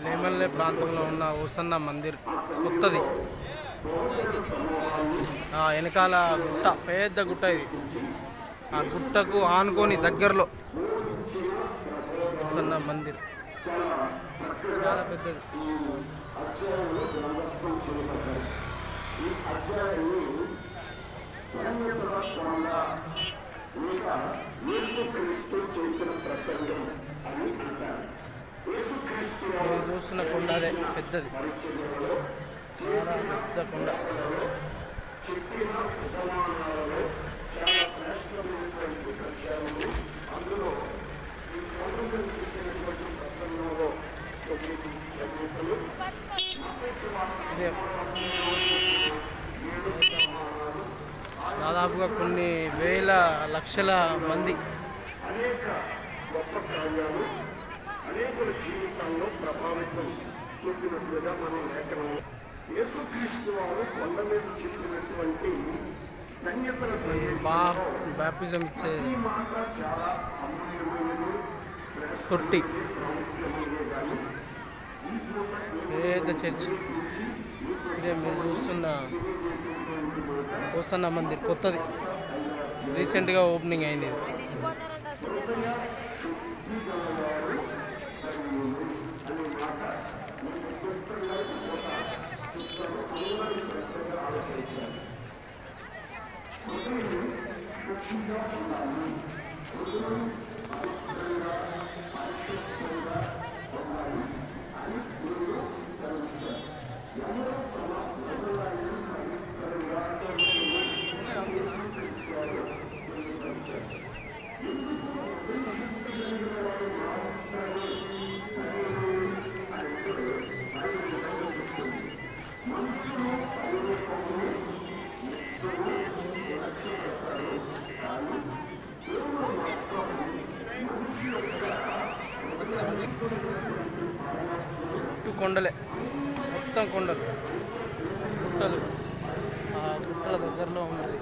నేమల్లె ప్రాంతంలో ఉన్న ఓసన్న మందిర్ కొత్తది. వెనకాల గుట్ట, పెద్ద గుట్ట ఇది. ఆ గుట్టకు ఆనుకొని దగ్గరలో ఓసన్న మందిర్ చాలా పెద్దది. మీరు చూస్తున్న కొండ అదే పెద్దది, చాలా పెద్ద కొండ. దాదాపుగా కొన్ని వేల లక్షల మంది అనేకుల జీవితంలో ప్రభావితం చూపినట్లుగా మనం లేఖనం యేసుక్రీస్తు వారు కొండ మీద చెప్పినటువంటి బాప్టిజం ఇచ్చే తొట్టి, పెద్ద చర్చి ఇదే మీరు చూస్తున్న ఓసన్న మందిర్ కొత్తది, రీసెంట్గా ఓపెనింగ్ అయింది. చుట్టూ కొండలే, మొత్తం కొండలు, గుట్టలు. ఆ గుట్టల దగ్గరలో ఉన్నది